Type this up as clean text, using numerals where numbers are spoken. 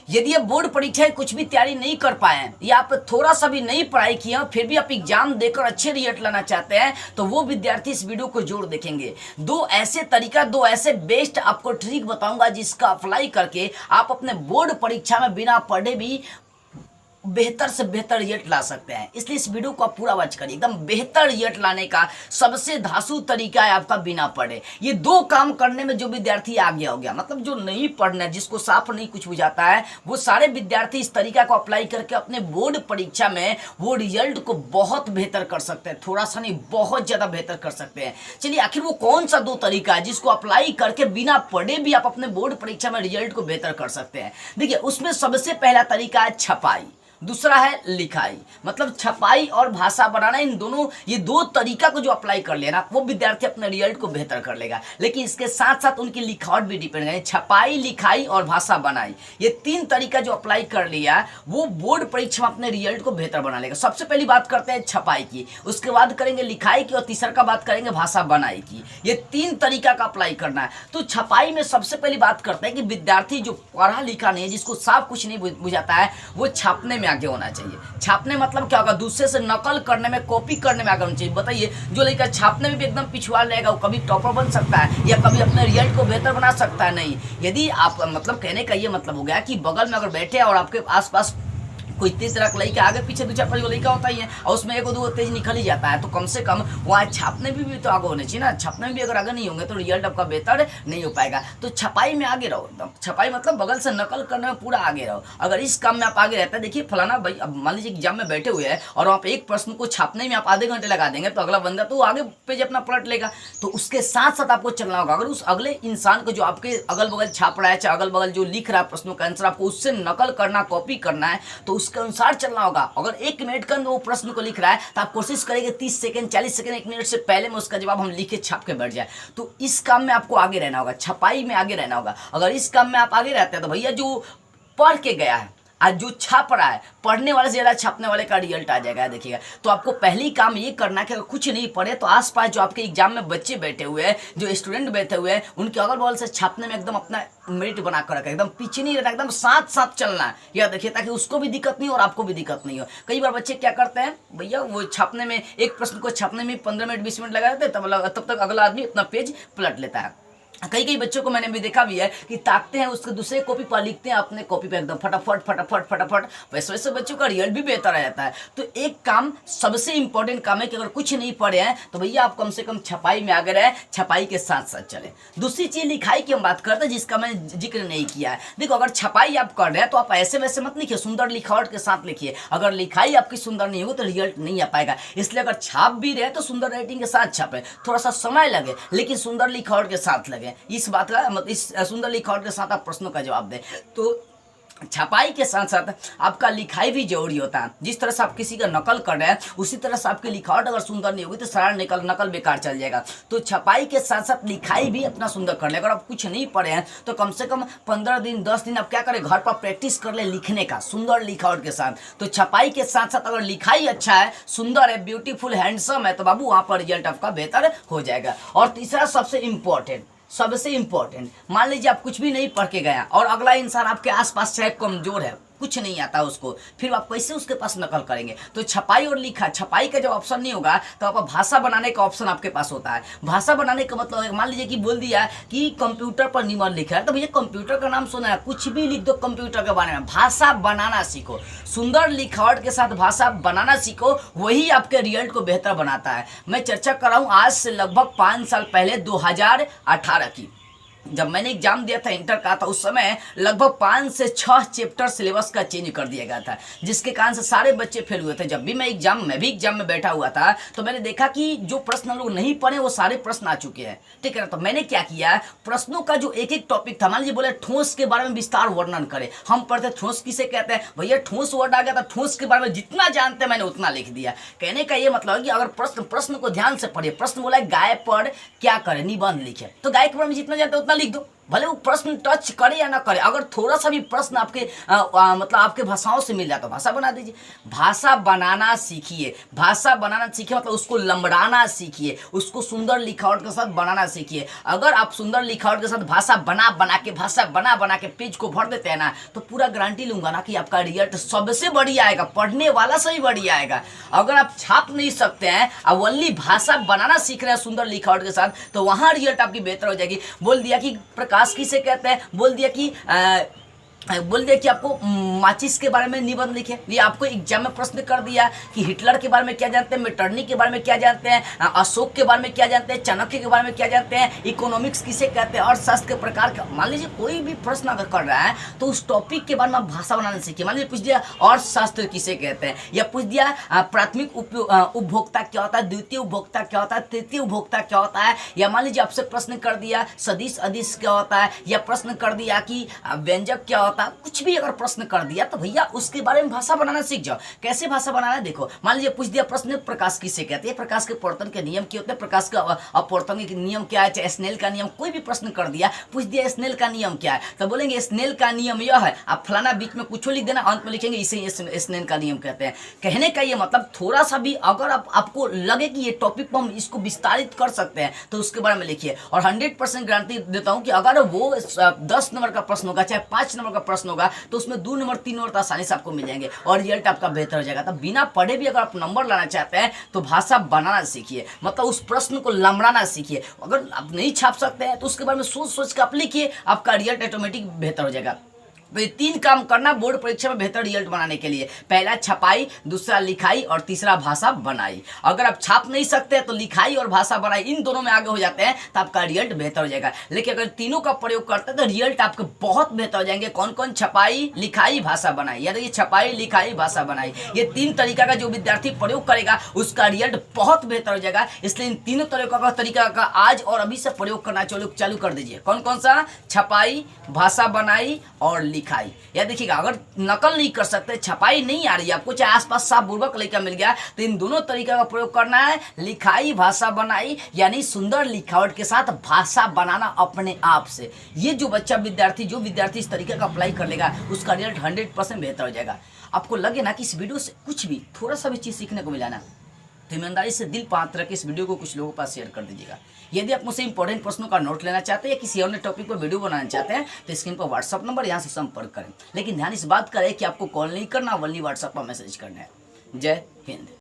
यदि आप बोर्ड परीक्षाएं कुछ भी तैयारी नहीं कर पाए हैं या आप थोड़ा सा भी नहीं पढ़ाई किए हैं फिर भी आप एग्जाम देकर अच्छे रिजल्ट लाना चाहते हैं तो वो विद्यार्थी इस वीडियो को जरूर देखेंगे। दो ऐसे तरीका, दो ऐसे बेस्ट आपको ट्रिक बताऊंगा जिसका अप्लाई करके आप अपने बोर्ड परीक्षा में बिना पढ़े भी बेहतर से बेहतर रिजल्ट ला सकते हैं। इसलिए इस वीडियो को आप पूरा वॉच करिए। एकदम बेहतर रिजल्ट लाने का सबसे धांसू तरीका है आपका बिना पढ़े। ये दो काम करने में जो विद्यार्थी आगे हो गया, मतलब जो नहीं पढ़ना, जिसको साफ नहीं कुछ बुझाता है, वो सारे विद्यार्थी इस तरीका को अप्लाई करके अपने बोर्ड परीक्षा में वो रिजल्ट को बहुत बेहतर कर सकते हैं। थोड़ा सा नहीं, बहुत ज्यादा बेहतर कर सकते हैं। चलिए आखिर वो कौन सा दो तरीका है जिसको अप्लाई करके बिना पढ़े भी आप अपने बोर्ड परीक्षा में रिजल्ट को बेहतर कर सकते हैं। देखिए उसमें सबसे पहला तरीका है छपाई, दूसरा है लिखाई। मतलब छपाई और भाषा बनाना, इन दोनों, ये दो तरीका को जो अप्लाई कर लेना वो विद्यार्थी अपने रिजल्ट को बेहतर कर लेगा। लेकिन इसके साथ साथ उनकी लिखावट भी डिपेंड है। छपाई, लिखाई और भाषा बनाई, ये तीन तरीका जो अप्लाई कर लिया वो बोर्ड परीक्षा में अपने रिजल्ट को बेहतर बना लेगा। सबसे पहली बात करते हैं छपाई की, उसके बाद करेंगे लिखाई की और तीसरा का बात करेंगे भाषा बनाई की। ये तीन तरीका का अप्लाई करना है। तो छपाई में सबसे पहली बात करते हैं कि विद्यार्थी जो पढ़ा लिखा नहीं है, जिसको साफ कुछ नहीं बुझाता है, वो छापने में आगे होना चाहिए। छापने मतलब क्या होगा? दूसरे से नकल करने में, कॉपी करने में आगे होना चाहिए। बताइए, जो लड़का छापने में भी एकदम पिछुआ रहेगा वो कभी टॉपर बन सकता है या कभी अपने रिजल्ट को बेहतर बना सकता है? नहीं। यदि आप, मतलब कहने का ये मतलब हो गया कि बगल में अगर बैठे और आपके आसपास कोई तेज तरह का लड़का, आगे पीछे दो चार पांच लड़का होता ही है और उसमें एक दो तेज निकल ही जाता है, तो कम से कम वहाँ छापने भी तो आगे होने चाहिए ना। छापने में भी अगर आगे नहीं होंगे तो रिजल्ट आपका बेहतर नहीं हो पाएगा। तो छपाई में आगे रहो एकदम। छपाई मतलब बगल से नकल करने में पूरा आगे रहो। अगर इस काम में आप आगे रहते हैं, देखिए फलाना भाई, अब मान लीजिए एग्जाम में बैठे हुए हैं और वहाँ पे एक प्रश्न को छापने में आप आधे घंटे लगा देंगे तो अगला बंदा तो आगे पेज अपना पलट लेगा। तो उसके साथ साथ आपको चलना होगा। अगर उस अगले इंसान को जो आपके अगल बगल छाप रहा है, चाहे अगल बगल जो लिख रहा है प्रश्नों का आंसर, आपको उससे नकल करना, कॉपी करना है, तो उसके अनुसार चलना होगा। अगर 1 मिनट के अंदर वो प्रश्न को लिख रहा है तो आप कोशिश करेंगे 30 सेकंड, 40 सेकंड, 1 मिनट से पहले में उसका जवाब हम लिख के छाप के बैठ जाए। तो इस काम में आपको आगे रहना होगा, छपाई में आगे रहना होगा। अगर इस काम में आप आगे रहते हैं तो भैया जो पढ़ के गया है, आज जो छाप रहा है, पढ़ने वाले से ज़्यादा छापने वाले का रिजल्ट आ जाएगा। देखिएगा, तो आपको पहली काम ये करना है कि अगर कुछ नहीं पढ़े तो आसपास जो आपके एग्जाम में बच्चे बैठे हुए हैं, जो स्टूडेंट बैठे हुए हैं, उनके अगल बगल से छापने में एकदम अपना मेरिट बना कर रखा है। एकदम पीछे नहीं रहना, एकदम साथ साथ चलना है। यह देखिए, ताकि उसको भी दिक्कत नहीं हो और आपको भी दिक्कत नहीं हो। कई बार बच्चे क्या करते हैं भैया, वो छापने में, एक प्रश्न को छापने में 15 मिनट 20 मिनट लगा देते हैं, तब तक अगला आदमी अपना पेज पलट लेता है। कई बच्चों को मैंने भी देखा भी है कि ताकते हैं उसके दूसरे कॉपी पर, लिखते हैं अपने कॉपी पे एकदम फटाफट फटाफट फटाफट। वैसे वैसे बच्चों का रिजल्ट भी बेहतर आ जाता है। तो एक काम, सबसे इंपॉर्टेंट काम है कि अगर कुछ नहीं पढ़े हैं तो भैया आप कम से कम छपाई में आगे रहे, छपाई के साथ साथ चले। दूसरी चीज लिखाई की हम बात करते हैं, जिसका मैंने जिक्र नहीं किया है। देखो, अगर छपाई आप कर रहे हैं तो आप ऐसे वैसे मत लिखिए, सुंदर लिखावट के साथ लिखिए। अगर लिखाई आपकी सुंदर नहीं होगी तो रिजल्ट नहीं आ पाएगा। इसलिए अगर छाप भी रहे तो सुंदर राइटिंग के साथ छापे, थोड़ा सा समय लगे लेकिन सुंदर लिखावट के साथ लगे। इस बात का मतलब, इस सुंदर लिखावट के साथ आप प्रश्नों का जवाब दें। तो छपाई के साथ साथ आपका लिखाई भी जरूरी होता है। जिस तरह से आप किसी का नकल कर रहे हैं उसी तरह से आपकी लिखावट अगर सुंदर नहीं होगी तो सारा नकल बेकार चल जाएगा। तो छपाई के साथ साथ लिखाई भी अपना सुंदर कर ले। अगर आप कुछ नहीं पढ़े हैं तो कम से कम 15 दिन 10 दिन आप क्या करें, घर पर प्रैक्टिस कर ले लिखने का सुंदर लिखावट के साथ। तो छपाई के साथ साथ अगर लिखाई अच्छा है, सुंदर है, ब्यूटीफुल, हैंडसम है, तो बाबू वहाँ पर रिजल्ट आपका बेहतर हो जाएगा। और तीसरा सबसे इंपॉर्टेंट, मान लीजिए आप कुछ भी नहीं पढ़ के गया और अगला इंसान आपके आसपास चाहे कमजोर है, कुछ नहीं आता उसको, फिर आप कैसे उसके पास नकल करेंगे? तो छपाई और लिखा, छपाई का जब ऑप्शन नहीं होगा तो आप भाषा बनाने का ऑप्शन आपके पास होता है। भाषा बनाने का मतलब है, मान लीजिए कि बोल दिया कि कंप्यूटर पर निबंध लिखा है, तो भैया कंप्यूटर का नाम सुना है, कुछ भी लिख दो कंप्यूटर के बारे में। भाषा बनाना सीखो, सुंदर लिखावट के साथ भाषा बनाना सीखो, वही आपके रिजल्ट को बेहतर बनाता है। मैं चर्चा कर रहा हूँ आज से लगभग 5 साल पहले, 2018 की, जब मैंने एग्जाम दिया था इंटर का, था उस समय लगभग 5 से 6 चैप्टर सिलेबस का चेंज कर दिया गया था, जिसके कारण से सारे बच्चे फेल हुए थे। जब भी मैं भी एग्जाम में बैठा हुआ था तो मैंने देखा कि जो प्रश्न लोग नहीं पढ़े वो सारे प्रश्न आ चुके हैं, ठीक है ना। तो मैंने क्या किया, प्रश्नों का जो एक एक टॉपिक था, मान लीजिए बोले ठोस के बारे में विस्तार वर्णन करे। हम पढ़ते ठोस किसे कहते हैं, भैया ठोस वर्ड आ गया था, ठोस के बारे में जितना जानते हैं मैंने उतना लिख दिया। कहने का ये मतलब है कि अगर प्रश्न को ध्यान से पढ़िए। प्रश्न बोला है गाय पर क्या करे, निबंध लिखे, तो गाय के बारे में जितना जानते हैं उतना लिख दो। भले वो प्रश्न टच करे या ना करे, अगर थोड़ा सा भी प्रश्न आपके मतलब आपके भाषाओं से मिल जाए तो भाषा बना दीजिए। भाषा बनाना सीखिए, भाषा बनाना सीखिए मतलब उसको लंबड़ाना सीखिए, उसको सुंदर लिखावट के साथ बनाना सीखिए। अगर आप सुंदर लिखावट के साथ भाषा बना बना के पेज को भर देते हैं ना, तो पूरा गारंटी लूंगा ना कि आपका रिजल्ट सबसे बढ़िया आएगा, पढ़ने वाला से ही बढ़िया आएगा। अगर आप छाप नहीं सकते हैं और ओनली भाषा बनाना सीख रहे हैं सुंदर लिखावट के साथ, तो वहां रिजल्ट आपकी बेहतर हो जाएगी। बोल दिया कि प्रकाश किसे कहते हैं, बोल दिया कि आपको माचिस के बारे में निबंध लिखे। ये आपको एग्जाम में प्रश्न कर दिया कि हिटलर के बारे में क्या जानते हैं, मेटरनी के बारे में क्या जानते हैं, अशोक के बारे में क्या जानते हैं, चाणक्य के बारे में क्या जानते हैं, इकोनॉमिक्स किसे कहते हैं, अर्थशास्त्र के प्रकार का। मान लीजिए कोई भी प्रश्न अगर कर रहा है तो उस टॉपिक के बारे में भाषा बनाना सीखिए। मान लीजिए पूछ दिया अर्थशास्त्र किसे कहते हैं, या पूछ दिया प्राथमिक उपभोक्ता क्या होता है, द्वितीय उपभोक्ता क्या होता है, तृतीय उपभोक्ता क्या होता है, या मान लीजिए आपसे प्रश्न कर दिया सदिश अदिश क्या होता है, या प्रश्न कर दिया कि व्यंजक क्या होता है। कुछ भी अगर प्रश्न कर दिया तो भैया उसके बारे में भाषा बनाना सीख जाओ। कैसे भाषा बनाना है देखो, मान लीजिए पूछ दिया प्रश्न प्रकाश किसे कहते हैं, प्रकाश के पवर्तन के नियम क्या होते हैं, प्रकाश का अपवर्तन के नियम क्या है, चाहे स्नेल का नियम, कोई भी प्रश्न कर दिया, पूछ दिया स्नेल का नियम क्या है, तो बोलेंगे स्नेल का नियम यह है। आप फलाना बीच में कुछ लिख देना, अंत में लिखेंगे इसे स्नेल का नियम कहते हैं। कहने का ये मतलब थोड़ा सा भी अगर आपको लगे कि ये टॉपिक पर हम इसको विस्तारित कर सकते हैं तो उसके बारे में लिखिए। और 100% गारंटी देता हूं कि अगर वो 10 नंबर का प्रश्न होगा चाहे 5 नंबर का प्रश्न होगा तो उसमें 2 नंबर 3 नंबर तो आसानी से आपको मिल जाएंगे और रिजल्ट आपका बेहतर हो जाएगा। तो बिना पढ़े भी अगर आप नंबर लाना चाहते हैं तो भाषा बनाना सीखिए, मतलब उस प्रश्न को लंबड़ाना सीखिए। अगर आप नहीं छाप सकते हैं तो उसके बारे में सोच के आप लिखिए, आपका रिजल्ट ऑटोमेटिक बेहतर हो जाएगा। तो ये 3 काम करना बोर्ड परीक्षा में बेहतर रिजल्ट बनाने के लिए। पहला छपाई, दूसरा लिखाई और तीसरा भाषा बनाई। अगर आप छाप नहीं सकते तो लिखाई और भाषा बनाई इन दोनों में आगे हो जाते हैं तो आपका रिजल्ट बेहतर हो जाएगा। लेकिन अगर तीनों का प्रयोग करते हैं तो रिजल्ट आपके बहुत बेहतर हो जाएंगे। कौन कौन? छपाई, लिखाई, भाषा बनाई। यानी ये छपाई, लिखाई, भाषा बनाई, ये 3 तरीका का जो विद्यार्थी प्रयोग करेगा उसका रिजल्ट बहुत बेहतर हो जाएगा। इसलिए इन तीनों तरीका का आज और अभी से प्रयोग करना चालू कर दीजिए। कौन कौन सा? छपाई, भाषा बनाई और लिखाई। या देखिएगा अगर नकल नहीं कर सकते, छपाई नहीं आ रही है आपको, चाहे आसपास साफ बुर्बक लड़का मिल गया, तो इन दोनों तरीका का प्रयोग करना है। लिखाई, भाषा बनाई, यानी सुंदर लिखावट के साथ भाषा बनाना अपने आप से। ये जो विद्यार्थी इस तरीके का अप्लाई कर लेगा उसका रिजल्ट 100% बेहतर हो जाएगा। आपको लगे ना कि इस वीडियो से कुछ भी थोड़ा सा भी चीज़ सीखने को मिला ना, तो ईमानदारी से दिल पात रख के इस वीडियो को कुछ लोगों के पास शेयर कर दीजिएगा। यदि आप मुझसे इंपॉर्टेंट प्रश्नों का नोट लेना चाहते हैं या किसी अन्य टॉपिक पर वीडियो बनाना चाहते हैं तो स्क्रीन पर व्हाट्सअप नंबर यहाँ से संपर्क करें। लेकिन ध्यान इस बात का रहे कि आपको कॉल नहीं करना, वही व्हाट्सअप पर मैसेज करना है। जय हिंद।